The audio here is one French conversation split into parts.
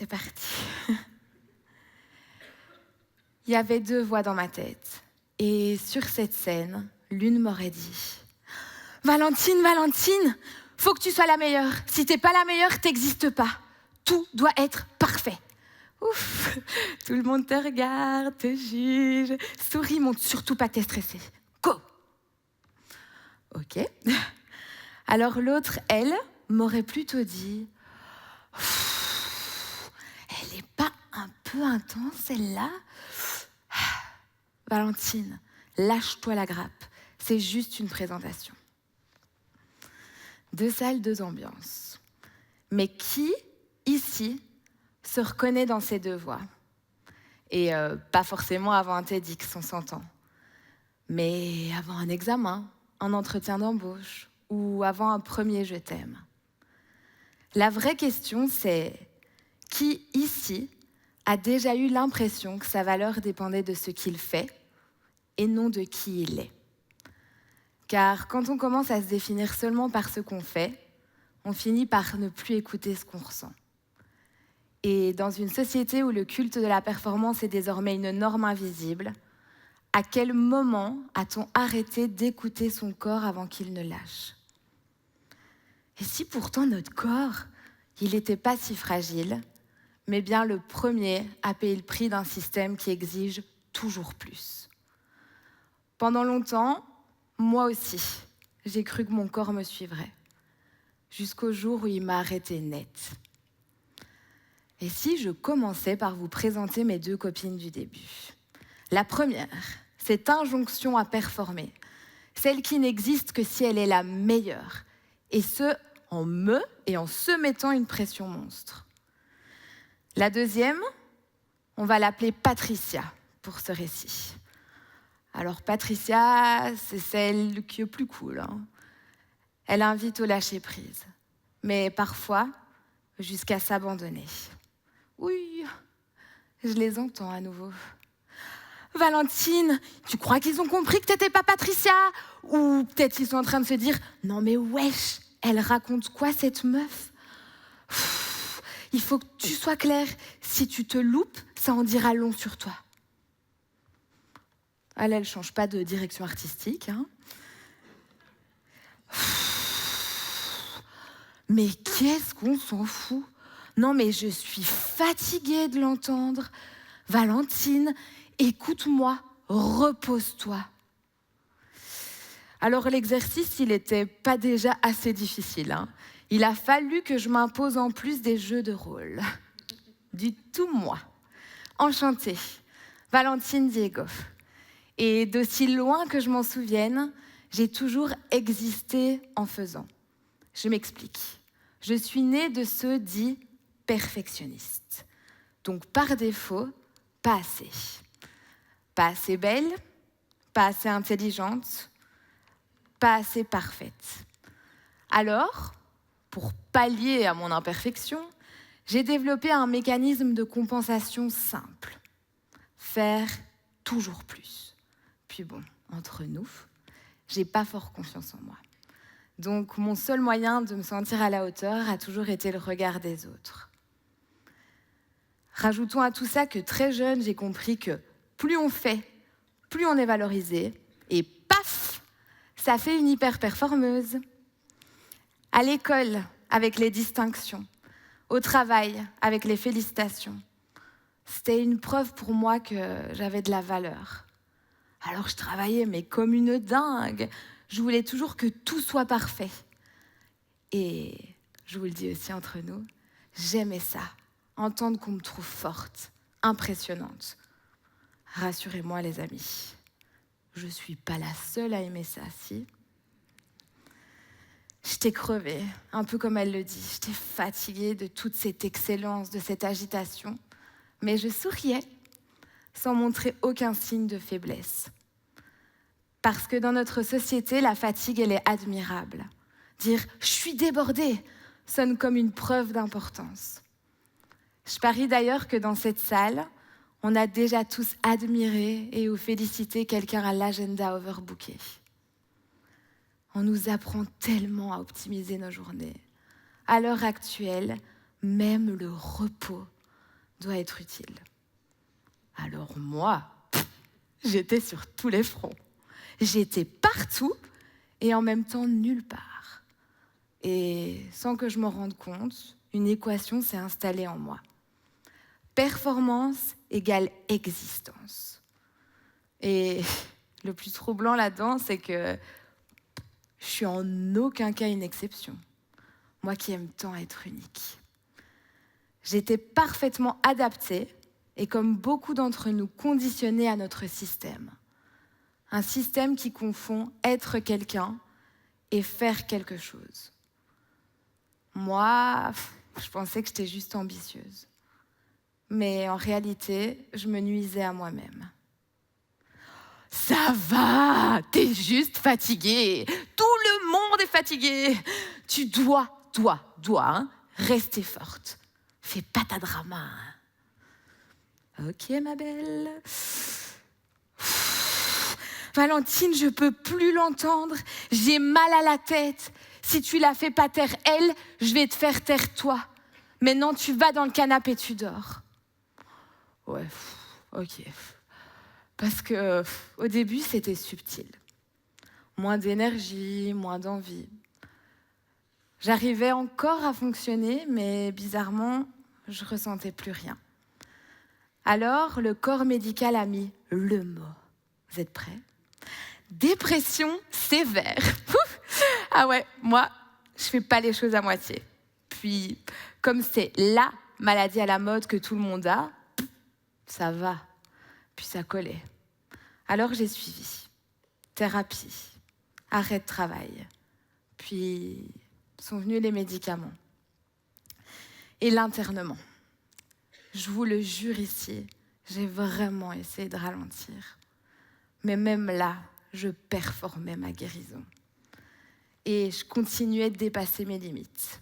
C'est parti. Il y avait deux voix dans ma tête. Et sur cette scène, l'une m'aurait dit « Valentine, Valentine, faut que tu sois la meilleure. Si t'es pas la meilleure, t'existes pas. Tout doit être parfait. » Ouf, tout le monde te regarde, te juge. Souris, montre surtout pas que t'es stressée. Go! Ok. Alors l'autre, elle, m'aurait plutôt dit « Elle est pas un peu intense, celle-là ?» Valentine, lâche-toi la grappe. C'est juste une présentation. Deux salles, deux ambiances. Mais qui, ici, se reconnaît dans ces deux voix? Et pas forcément avant un TEDx, on s'entend. Mais avant un examen, un entretien d'embauche ou avant un premier « je t'aime ». La vraie question, c'est qui, ici, a déjà eu l'impression que sa valeur dépendait de ce qu'il fait et non de qui il est? Car quand on commence à se définir seulement par ce qu'on fait, on finit par ne plus écouter ce qu'on ressent. Et dans une société où le culte de la performance est désormais une norme invisible, à quel moment a-t-on arrêté d'écouter son corps avant qu'il ne lâche? Et si pourtant notre corps, il n'était pas si fragile, mais bien le premier à payer le prix d'un système qui exige toujours plus? Pendant longtemps, moi aussi, j'ai cru que mon corps me suivrait, jusqu'au jour où il m'a arrêté net. Et si je commençais par vous présenter mes deux copines du début? La première, cette injonction à performer, celle qui n'existe que si elle est la meilleure, et ce, en se mettant une pression monstre. La deuxième, on va l'appeler Patricia pour ce récit. Alors Patricia, c'est celle qui est plus cool, hein. Elle invite au lâcher-prise, mais parfois jusqu'à s'abandonner. Oui, je les entends à nouveau. Valentine, tu crois qu'ils ont compris que t'étais pas Patricia? Ou peut-être qu'ils sont en train de se dire « Non mais wesh, elle raconte quoi cette meuf ?» Il faut que tu sois claire, si tu te loupes, ça en dira long sur toi. Elle ne change pas de direction artistique, hein. Mais qu'est-ce qu'on s'en fout? Non mais je suis fatiguée de l'entendre. Valentine, écoute-moi, repose-toi. Alors l'exercice, il n'était pas déjà assez difficile, hein. Il a fallu que je m'impose en plus des jeux de rôle. Du tout moi. Enchantée, Valentine Diego. Et d'aussi loin que je m'en souvienne, j'ai toujours existé en faisant. Je m'explique. Je suis née de ceux dits perfectionnistes. Donc par défaut, pas assez. Pas assez belle, pas assez intelligente, pas assez parfaite. Alors, pour pallier à mon imperfection, j'ai développé un mécanisme de compensation simple. Faire toujours plus. Puis bon, entre nous, j'ai pas fort confiance en moi. Donc mon seul moyen de me sentir à la hauteur a toujours été le regard des autres. Rajoutons à tout ça que très jeune, j'ai compris que plus on fait, plus on est valorisé, et paf, ça fait une hyper-performeuse. À l'école, avec les distinctions. Au travail, avec les félicitations. C'était une preuve pour moi que j'avais de la valeur. Alors je travaillais, mais comme une dingue. Je voulais toujours que tout soit parfait. Et je vous le dis aussi entre nous, j'aimais ça, entendre qu'on me trouve forte, impressionnante. Rassurez-moi les amis, je ne suis pas la seule à aimer ça, si. J'étais crevée, un peu comme elle le dit. J'étais fatiguée de toute cette excellence, de cette agitation. Mais je souriais, sans montrer aucun signe de faiblesse. Parce que dans notre société, la fatigue, elle est admirable. Dire « je suis débordée » sonne comme une preuve d'importance. Je parie d'ailleurs que dans cette salle, on a déjà tous admiré et ou félicité quelqu'un à l'agenda overbooké. On nous apprend tellement à optimiser nos journées. À l'heure actuelle, même le repos doit être utile. Alors moi, j'étais sur tous les fronts. J'étais partout et en même temps nulle part. Et sans que je m'en rende compte, une équation s'est installée en moi. Performance égale existence. Et le plus troublant là-dedans, c'est que je suis en aucun cas une exception. Moi qui aime tant être unique. J'étais parfaitement adaptée et comme beaucoup d'entre nous, conditionnée à notre système. Un système qui confond être quelqu'un et faire quelque chose. Moi, je pensais que j'étais juste ambitieuse. Mais en réalité, je me nuisais à moi-même. Ça va, t'es juste fatiguée. Tout le monde est fatigué. Tu dois, rester forte. Fais pas ta drama. Ok, ma belle. Valentine, je peux plus l'entendre. J'ai mal à la tête. Si tu la fais pas taire elle, je vais te faire taire toi. Maintenant, tu vas dans le canapé et tu dors. Ouais, ok. Parce que au début, c'était subtil. Moins d'énergie, moins d'envie. J'arrivais encore à fonctionner, mais bizarrement, je ressentais plus rien. Alors, le corps médical a mis le mot. Vous êtes prêts ? Dépression sévère. Ah ouais, moi, je fais pas les choses à moitié. Puis, comme c'est la maladie à la mode que tout le monde a, ça va. Puis ça collait. Alors j'ai suivi. Thérapie, arrêt de travail. Puis sont venus les médicaments. Et l'internement. Je vous le jure ici, j'ai vraiment essayé de ralentir. Mais même là, je performais ma guérison. Et je continuais de dépasser mes limites.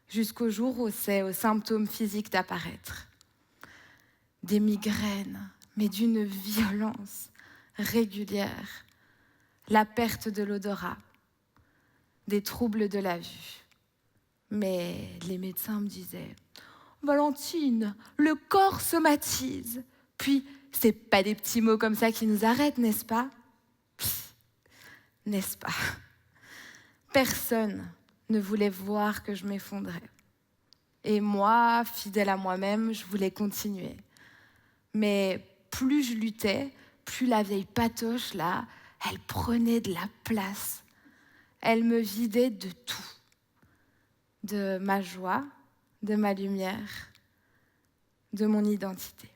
Jusqu'au jour où c'est aux symptômes physiques d'apparaître. Des migraines, mais d'une violence régulière. La perte de l'odorat. Des troubles de la vue. Mais les médecins me disaient « Valentine, le corps somatise. » Puis, c'est pas des petits mots comme ça qui nous arrêtent, n'est-ce pas ? N'est-ce pas ? Personne ne voulait voir que je m'effondrais. Et moi, fidèle à moi-même, je voulais continuer. Mais plus je luttais, plus la vieille patoche, là, elle prenait de la place. Elle me vidait de tout. De ma joie, de ma lumière, de mon identité.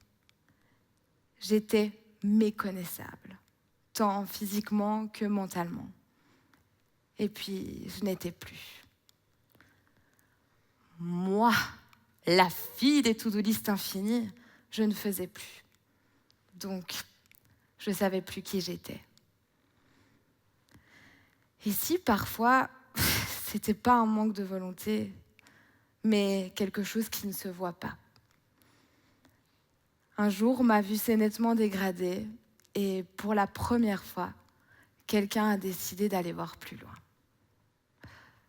J'étais méconnaissable, tant physiquement que mentalement. Et puis, je n'étais plus. Moi, la fille des to-do list infinies, je ne faisais plus. Donc, je ne savais plus qui j'étais. Ici, parfois, c'était pas un manque de volonté, mais quelque chose qui ne se voit pas. Un jour, ma vue s'est nettement dégradée et pour la première fois, quelqu'un a décidé d'aller voir plus loin.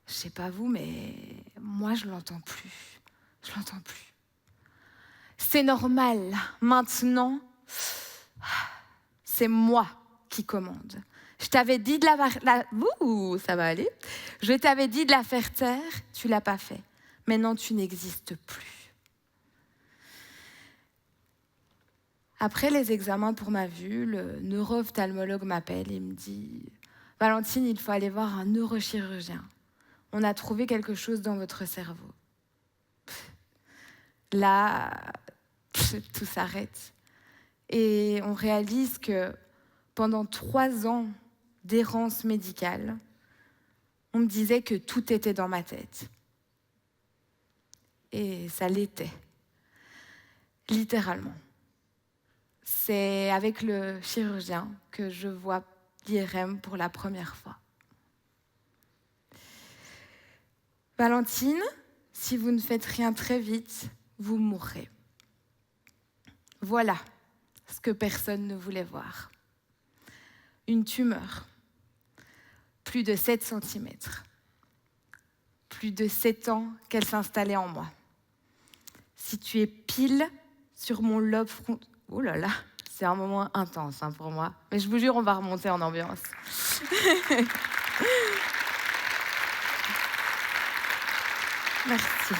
Je sais pas vous, mais moi, je l'entends plus. Je l'entends plus. C'est normal. Maintenant, c'est moi qui commande. Je t'avais dit de ça va aller. Je t'avais dit de la faire taire, tu l'as pas fait. Maintenant, tu n'existes plus. Après les examens pour ma vue, le neuro-ophtalmologue m'appelle et me dit « Valentine, il faut aller voir un neurochirurgien. On a trouvé quelque chose dans votre cerveau. » Là, tout s'arrête. Et on réalise que pendant 3 ans d'errance médicale, on me disait que tout était dans ma tête. Et ça l'était. Littéralement. C'est avec le chirurgien que je vois l'IRM pour la première fois. Valentine, si vous ne faites rien très vite, vous mourrez. Voilà ce que personne ne voulait voir. Une tumeur, plus de 7 cm. Plus de 7 ans qu'elle s'installait en moi. Située pile sur mon lobe frontal. Oh là là, c'est un moment intense pour moi. Mais je vous jure, on va remonter en ambiance. Merci.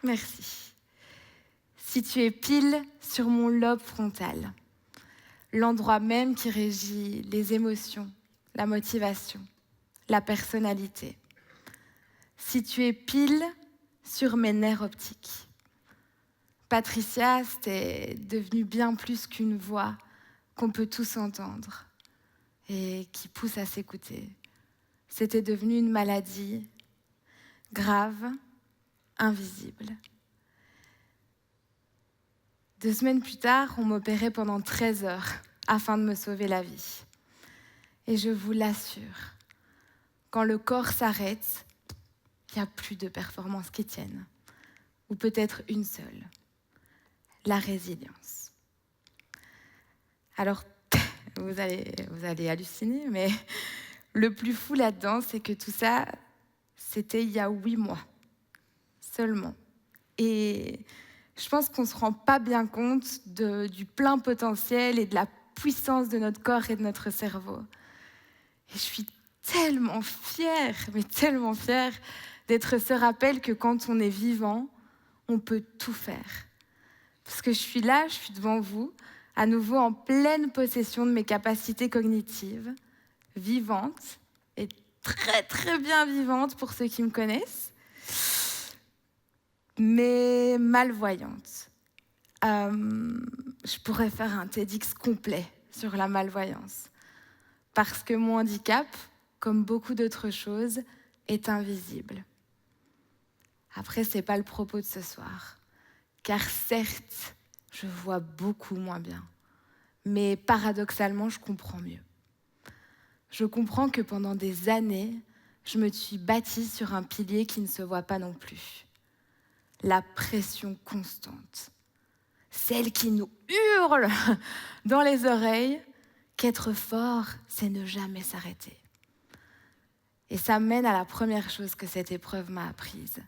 Merci. Si tu es pile sur mon lobe frontal, l'endroit même qui régit les émotions, la motivation, la personnalité. Si tu es pile sur mes nerfs optiques. Patricia, c'était devenu bien plus qu'une voix qu'on peut tous entendre et qui pousse à s'écouter. C'était devenu une maladie grave, invisible. 2 semaines plus tard, on m'opérait pendant 13 heures afin de me sauver la vie. Et je vous l'assure, quand le corps s'arrête, il n'y a plus de performance qui tienne. Ou peut-être une seule, la résilience. Alors, vous allez halluciner, mais le plus fou là-dedans, c'est que tout ça, c'était il y a 8 mois seulement. Et je pense qu'on ne se rend pas bien compte du plein potentiel et de la puissance de notre corps et de notre cerveau. Et je suis tellement fière, mais tellement fière d'être ce rappel que quand on est vivant, on peut tout faire. Parce que je suis là, je suis devant vous, à nouveau en pleine possession de mes capacités cognitives, vivante et très très bien vivante pour ceux qui me connaissent, mais malvoyante. Je pourrais faire un TEDx complet sur la malvoyance. Parce que mon handicap, comme beaucoup d'autres choses, est invisible. Après, ce n'est pas le propos de ce soir. Car certes, je vois beaucoup moins bien. Mais paradoxalement, je comprends mieux. Je comprends que pendant des années, je me suis bâtie sur un pilier qui ne se voit pas non plus. La pression constante. Celle qui nous hurle dans les oreilles qu'être fort, c'est ne jamais s'arrêter. Et ça mène à la première chose que cette épreuve m'a apprise.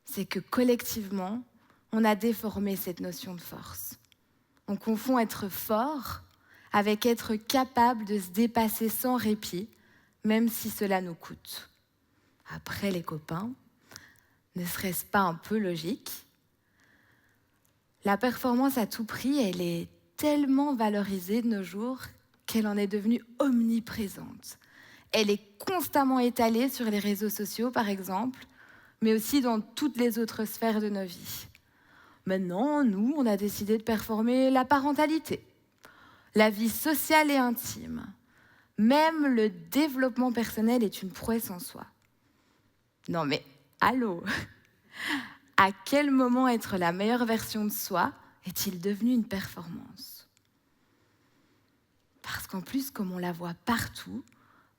C'est que collectivement, on a déformé cette notion de force. On confond être fort avec être capable de se dépasser sans répit, même si cela nous coûte. Après les copains, ne serait-ce pas un peu logique ? La performance à tout prix, elle est tellement valorisée de nos jours qu'elle en est devenue omniprésente. Elle est constamment étalée sur les réseaux sociaux, par exemple, mais aussi dans toutes les autres sphères de nos vies. Maintenant, nous, on a décidé de performer la parentalité, la vie sociale et intime. Même le développement personnel est une prouesse en soi. Non mais, allô ? À quel moment être la meilleure version de soi est-il devenu une performance ? Parce qu'en plus, comme on la voit partout,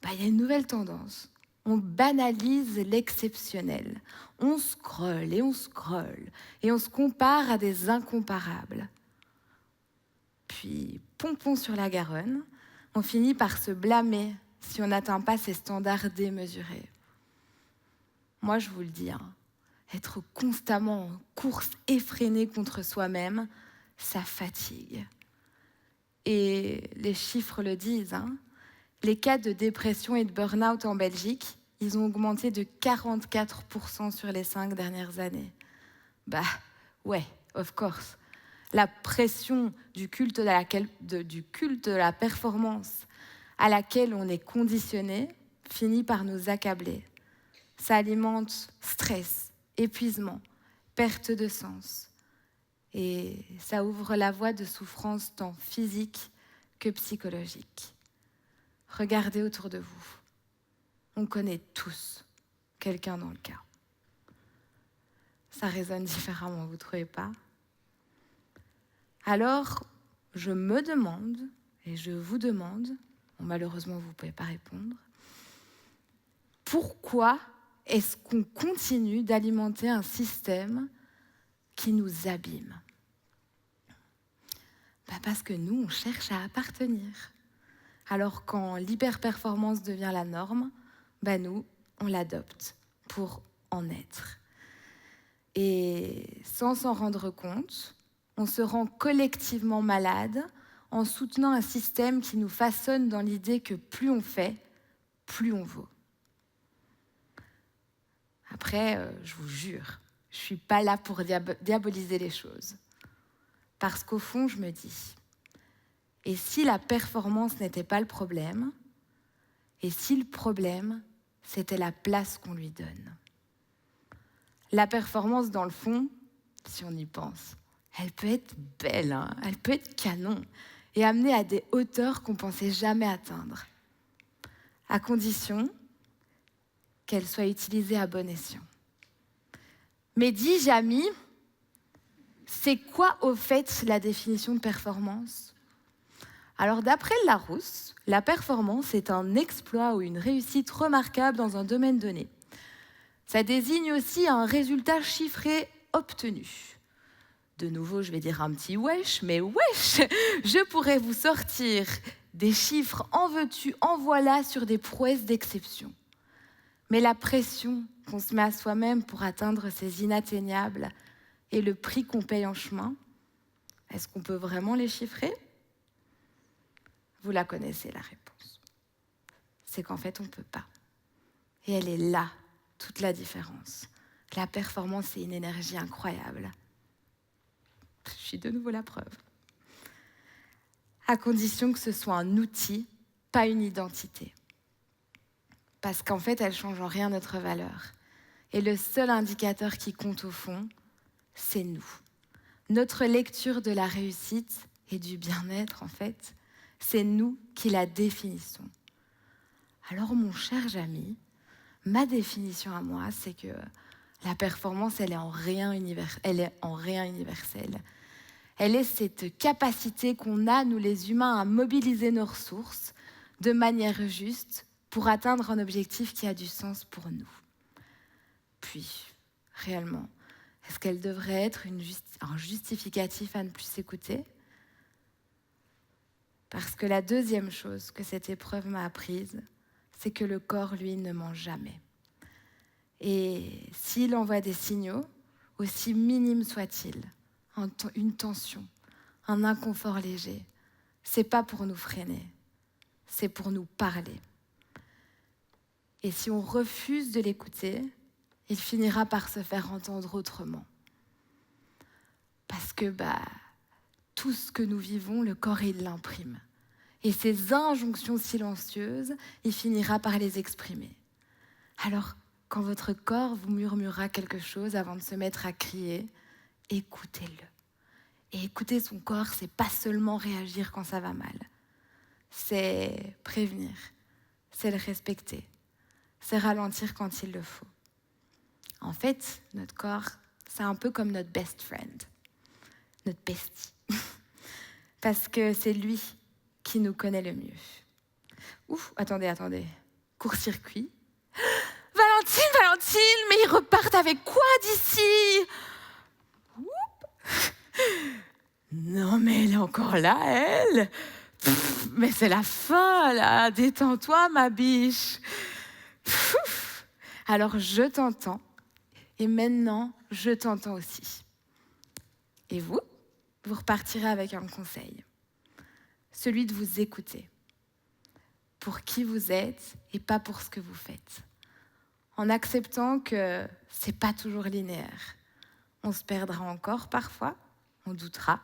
y a une nouvelle tendance. On banalise l'exceptionnel. On scrolle et on scrolle et on se compare à des incomparables. Puis, pompon sur la Garonne, on finit par se blâmer si on n'atteint pas ces standards démesurés. Moi, je vous le dis, être constamment en course effrénée contre soi-même, ça fatigue. Et les chiffres le disent, les cas de dépression et de burn-out en Belgique, ils ont augmenté de 44% sur les 5 dernières années. Ouais, of course. La pression du culte de la performance à laquelle on est conditionné finit par nous accabler. Ça alimente stress, épuisement, perte de sens. Et ça ouvre la voie de souffrances tant physiques que psychologiques. Regardez autour de vous. On connaît tous quelqu'un dans le cas. Ça résonne différemment, vous ne trouvez pas ? Alors, je me demande, et je vous demande, malheureusement vous ne pouvez pas répondre, pourquoi est-ce qu'on continue d'alimenter un système qui nous abîme ? Parce que nous, on cherche à appartenir. Alors quand l'hyperperformance devient la norme, nous, on l'adopte pour en être. Et sans s'en rendre compte, on se rend collectivement malade en soutenant un système qui nous façonne dans l'idée que plus on fait, plus on vaut. Après, je vous jure, je ne suis pas là pour diaboliser les choses. Parce qu'au fond, je me dis, et si la performance n'était pas le problème, et si le problème, c'était la place qu'on lui donne? La performance, dans le fond, si on y pense, elle peut être belle, hein, elle peut être canon, et amener à des hauteurs qu'on ne pensait jamais atteindre, à condition qu'elle soit utilisée à bon escient. Mais dis-je, amis, c'est quoi au fait la définition de performance? Alors d'après le Larousse, la performance est un exploit ou une réussite remarquable dans un domaine donné. Ça désigne aussi un résultat chiffré obtenu. De nouveau, je vais dire un petit wesh, mais wesh, je pourrais vous sortir des chiffres en veux-tu, en voilà sur des prouesses d'exception. Mais la pression qu'on se met à soi-même pour atteindre ces inatteignables et le prix qu'on paye en chemin, est-ce qu'on peut vraiment les chiffrer? Vous la connaissez, la réponse. C'est qu'en fait, on ne peut pas. Et elle est là, toute la différence. La performance, c'est une énergie incroyable. Je suis de nouveau la preuve. À condition que ce soit un outil, pas une identité. Parce qu'en fait, elle ne change en rien notre valeur. Et le seul indicateur qui compte au fond, c'est nous. Notre lecture de la réussite et du bien-être, en fait, c'est nous qui la définissons. Alors, mon cher Jamy, ma définition à moi, c'est que la performance, elle est en rien universelle. Elle est cette capacité qu'on a, nous les humains, à mobiliser nos ressources de manière juste pour atteindre un objectif qui a du sens pour nous. Puis, réellement, est-ce qu'elle devrait être un justificatif à ne plus s'écouter? Parce que la deuxième chose que cette épreuve m'a apprise, c'est que le corps, lui, ne ment jamais. Et s'il envoie des signaux, aussi minimes soient-ils, une tension, un inconfort léger, c'est pas pour nous freiner, c'est pour nous parler. Et si on refuse de l'écouter, il finira par se faire entendre autrement. Parce que tout ce que nous vivons, le corps, il l'imprime. Et ces injonctions silencieuses, il finira par les exprimer. Alors, quand votre corps vous murmurera quelque chose avant de se mettre à crier, écoutez-le. Et écouter son corps, c'est pas seulement réagir quand ça va mal. C'est prévenir, c'est le respecter, c'est ralentir quand il le faut. En fait, notre corps, c'est un peu comme notre best friend, notre bestie. Parce que c'est lui qui nous connaît le mieux. Ouf, attendez. Court-circuit. Valentine, mais ils repartent avec quoi d'ici? Non, mais elle est encore là, elle. Mais c'est la fin, là. Détends-toi, ma biche. Alors, je t'entends. Et maintenant, je t'entends aussi. Et vous repartirez avec un conseil. Celui de vous écouter. Pour qui vous êtes et pas pour ce que vous faites. En acceptant que c'est pas toujours linéaire. On se perdra encore parfois, on doutera,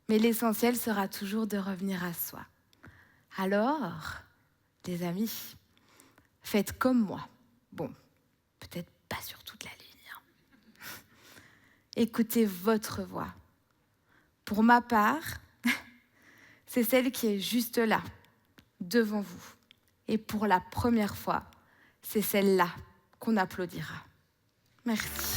mais l'essentiel sera toujours de revenir à soi. Alors, les amis, faites comme moi. Bon, peut-être pas sur toute la ligne. Hein. Écoutez votre voix. Pour ma part, c'est celle qui est juste là, devant vous. Et pour la première fois, c'est celle-là qu'on applaudira. Merci.